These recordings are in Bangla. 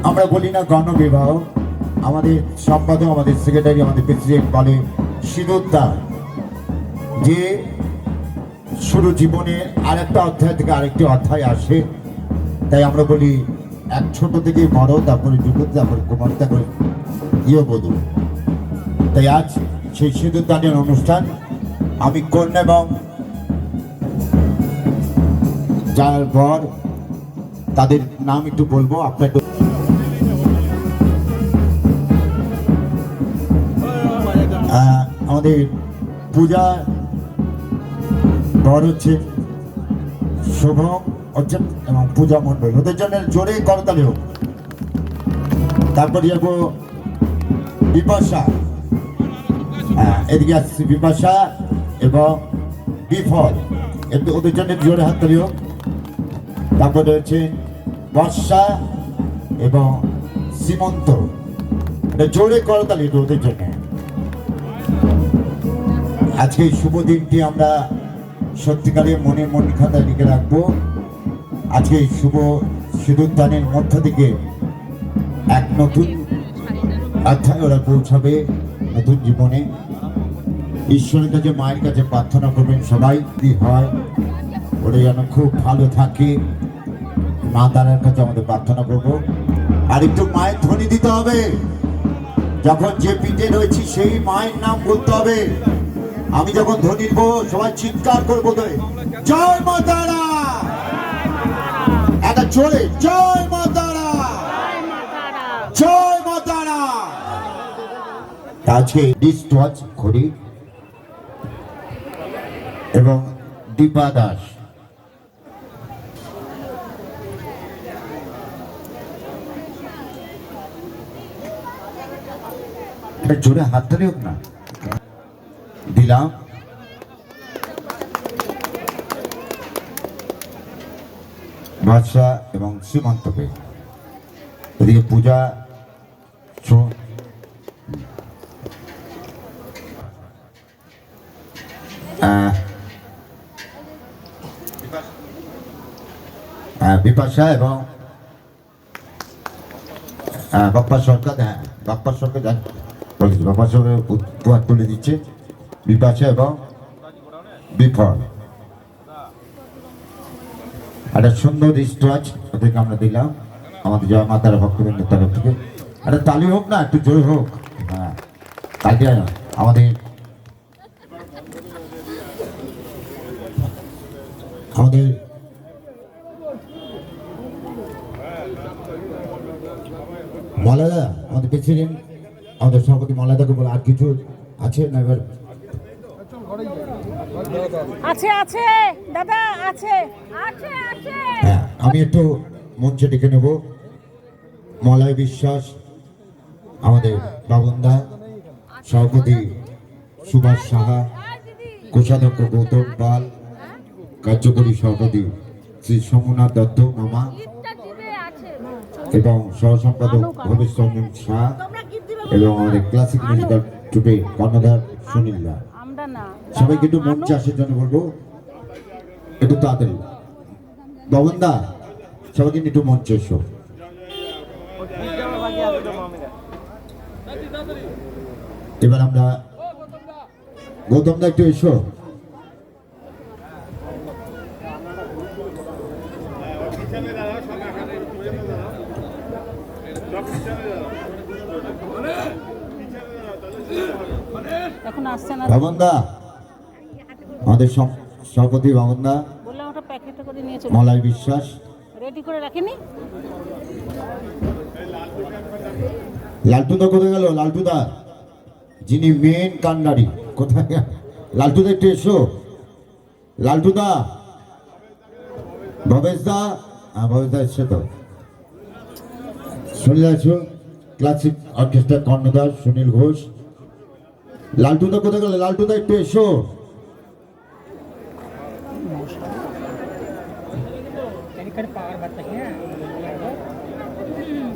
আমরা বলি না গণবিবাহ, আমাদের সম্পাদক, আমাদের সেক্রেটারি, আমাদের প্রেসিডেন্ট বলে সিঁদুরদান, যে শুরু জীবনে আরেকটা অধ্যায় থেকে আরেকটি অধ্যায় আসে। তাই আমরা বলি এক ছোট থেকে বড়, তারপরে যুবক, তারপরে কুমার, তারপরে গৃহবধূ। তাই আজ সেই সিঁদুরদানের অনুষ্ঠান। আমি কন্যা এবং যার বর তাদের নাম একটু বলবো, আপনার আমাদের পূজা বর হচ্ছে শুভম হচ্ছেন এবং পূজা মণ্ডল, ওদের জন্য জোরে করতালি হোক। তারপরে যাবো বিপাশা, এদিকে আসছি বিপাশা এবং বিফল, ওদের জন্য জোরে হাততালি হোক। তারপরে হচ্ছে বর্ষা এবং সীমন্ত, জোরে করতালি ওদের জন্য। আজকে এই শুভ দিনটি আমরা সত্যিকারের মন খাতায় লিখে রাখবো। আজকে এই শুভ সিঁদুরদানের মধ্য থেকে এক নতুন অধ্যায় ওরা পৌঁছাবে, নতুন জীবনে। ঈশ্বরের কাছে, মায়ের কাছে প্রার্থনা করবেন সবাই, কি হয় ওরা যেন খুব ভালো থাকে। মা তারার কাছে আমাদের প্রার্থনা করবো। আর একটু মায়ের ধ্বনি দিতে হবে, যখন যে পিঠে রয়েছি সেই মায়ের নাম বলতে হবে। আমি যখন ধ্বনি দেবো সবাই চিৎকার করবো, জয় মা তারা, একটা জোরে জয় মা তারা, জয় মা তারা। আজকে ডিস্টওয়াচ ঘড়ি এবং দীপা দাস, জোরে হাততালি হোক না, দিলাম। বাদশা এবং সীমন্তকে, এদিকে পূজা বিপাশা এবং বাপ্পা সরকার, বাপ্পা সরকার বাপ্পা সরকার উপহার তুলে দিচ্ছে বিপাশা এবং বিফল। একটা সুন্দর স্ট্রাচ ওদেরকে আমরা দিলাম আমাদের জয় মাতার ভক্তবৃন্দের তরফ থেকে। একটা তালি হোক না, একটু জোরে হোক। হ্যাঁ, তালি আমাদের আমাদের মলাদা, আমাদের প্রেসিডেন্ট, আমাদের সভাপতি মলাদাকে বলে আর কিছু আছে না? এবার আছে আছে দাদা, আছে আছে আছে। হ্যাঁ, আমি একটু মঞ্চে ডেকে নেব মলয় বিশ্বাস, আমাদের বাবনদা, সভাপতি সুভাষ সাহা, কোষাধ্যক্ষ গৌতম পাল, কার্যকরী সভাপতি শ্রী সোমনাথ দত্ত মামা এবং সহ সম্পাদক ভবেশ চন্দ্র শাহ এবং আমাদের ক্লাসিক মিউজিক্যাল ট্রুপে কর্ণধার সুনীল দা। সবাইকে একটু মঞ্চে আসার জন্য বলবো, একটু তাড়াতাড়ি। বাবনদা, সবাইকে একটু মঞ্চে এসো। এবার আমরা গৌতম দা একটু এসো। এখন আসছে না বাবনদা, আমাদের সভাপতি বাবনদা, বললাম ওটা প্যাকেটে করে নিয়ে চলে মলয় বিশ্বাস রেডি করে রাখিনি। লালটুদা কোথায় গেল? লালটুদা, যিনি মেন কান্ডারি, কোথায়? লালটুদা একটু এসো। লালটুদা, ভবেশদা, ভবেশদা এসছে তো। সুনীল আছো, ক্লাসিক অর্কেস্ট্রার কর্ণধার সুনীল ঘোষ। লালটুদা কোথায় গেল? লালটুদা একটু এসো।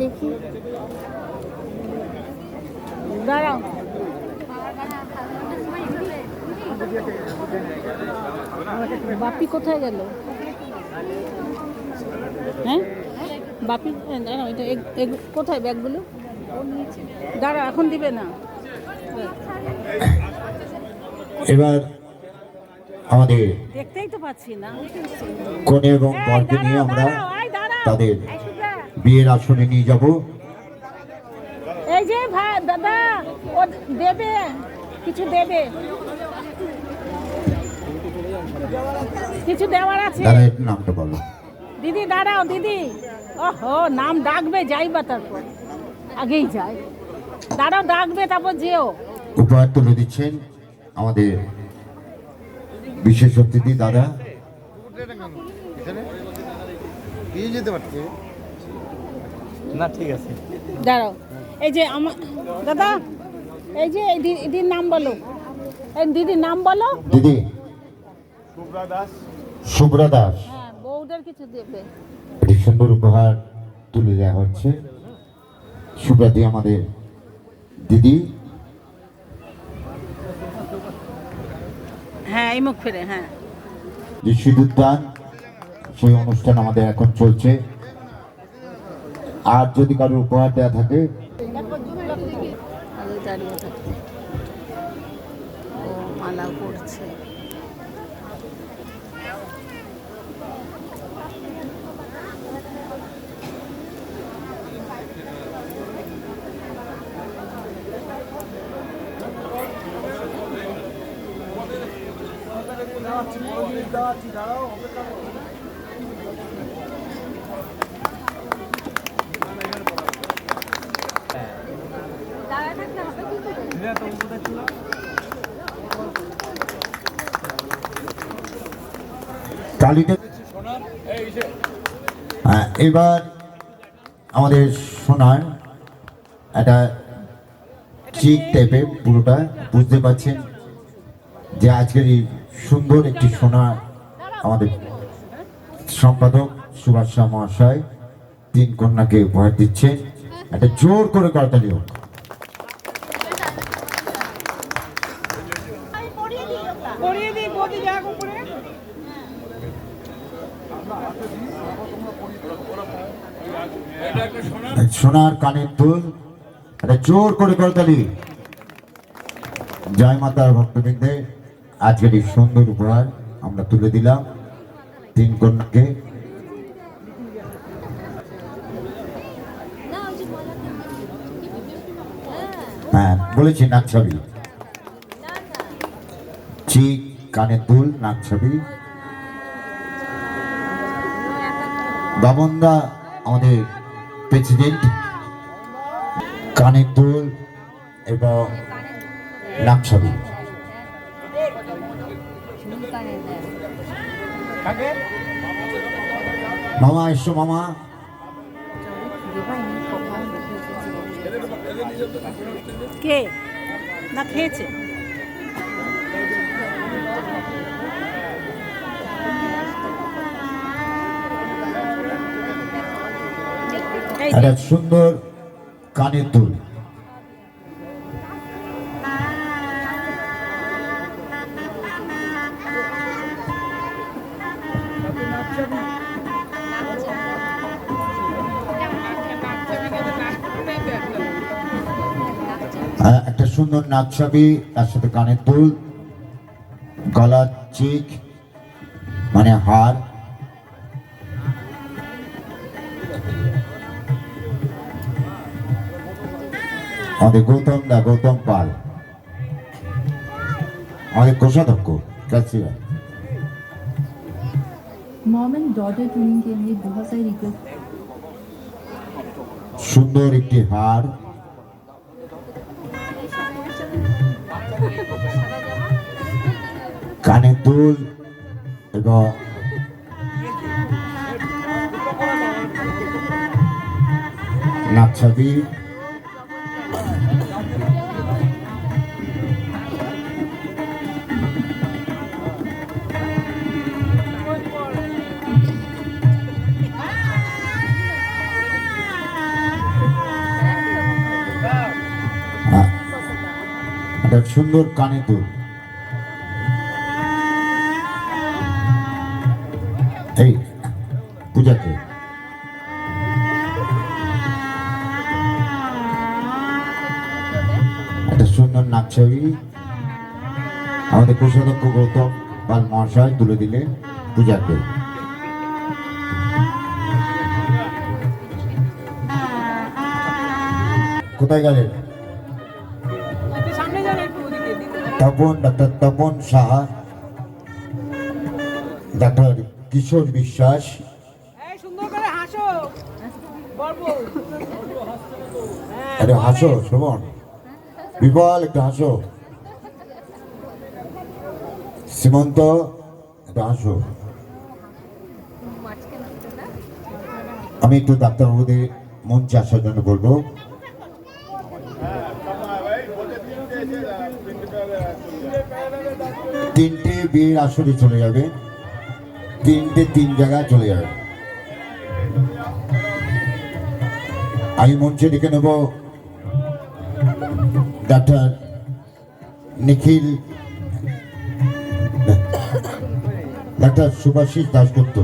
দেখি দাঁড়াও, বাপি কোথায় গেল? হ্যাঁ বাপি দাঁড়া, ওইটা কোথায় ব্যাগগুলো? দাঁড়া, এখন দিবে না। এবার আমাদের দেখতেই তো পাচ্ছি না। কনে এবং বরকে নিয়ে আমরা তাদের বিয়ের আসনে নিয়ে যাব। এই যে ভাই দাদা, ও দেবে, কিছু দেবে, কিছু দেওয়ার আছে। দাদা একটু নামটা বলো। দিদি দাঁড়াও দিদি, ওহো নাম ডাকবে, যাইবা তারপর, আগেই যাই, দাঁড়াও ডাকবে তারপর যেও। উপহার তুলে দিচ্ছেন আমাদের বিশেষ অতিথি দাদা। যেতে পারছি না, ঠিক আছে। দাঁড়াও, এই যে আমার দাদা, এই যে এই দিদির নাম বলো, এই দিদির নাম বলো। দিদি শুভ্রা দাস। হ্যাঁ, বউদের কিছু দেবে। একটি সুন্দর উপহার তুলে দেওয়া হচ্ছে। শুভ্রা দি আমাদের দিদি। হ্যাঁ, এই মুখ ফিরে, হ্যাঁ। যে সিঁদুর দান, সেই অনুষ্ঠান আমাদের এখন চলছে। আর যদি কারো উপহার দেওয়া থাকে, দাঁড়িয়ে থাকে, ও মালা করছে। কালীতে এবার আমাদের সোনার একটা চিক টাইপের পুরোটা, বুঝতে পারছেন যে আজকের এই সুন্দর একটি সোনা আমাদের সম্পাদক সুভাষ মহাশয় তিন কন্যাকে উপহার দিচ্ছেন। একটা জোর করে করতালি হোক। সোনার কানের দুল, একটা জোর করে করতালি। জয় মাতার ভক্তবৃন্দে আজকের এই সুন্দর উপহার আমরা তুলে দিলাম তিন কন্যাকে। হ্যাঁ বলেছি, নাক ছবি, চিক, কানের দুল, নাক ছবি। বামনদা আমাদের প্রেসিডেন্ট, কানের দুল এবং নাক ছবি। মামা এসো, মামা। কে না খেয়েছে? একটা সুন্দর কানের দুল। একটা সুন্দর নাক ছবি, তার সাথে কানের দুল, গলার চিক মানে হার, আমাদের গৌতম পাল, আমাদের কোষাধ্যক্ষ cassia. Mom and daughter tuning के लिए बहुत सारी रिक्वेस्ट। সুন্দর একটি হার, কানের দুল এবং নাক ছবি। একটা সুন্দর কানে দুল। এই পূজাকে চন্দন নাকছবি আমাদের কোষাধ্যক্ষ গৌতম পাল মহাশয় তুলে দিলেন পূজাকে। কোথায় গেলেন? সামনে যান একটু ওদিকে দিদি। তপন, ডক্টর তপন সাহা, ডক্টর কিশোর বিশ্বাস, এই সুন্দর করে হাসো বলবো। আরে হাসো শ্রবণ, বিপল একটু হাসো, সীমন্ত একটু হাসো। আমি একটু ডাক্তারবাবুদের মঞ্চে আসার জন্য বলবো। তিনটে বিয়ের আসরে চলে যাবে, তিনটে তিন জায়গায় চলে যাবে। আমি মঞ্চে ডেকে নেব ডাক্তার নিখিল, ডাক্তার সুভাষিস দাশগুপ্ত।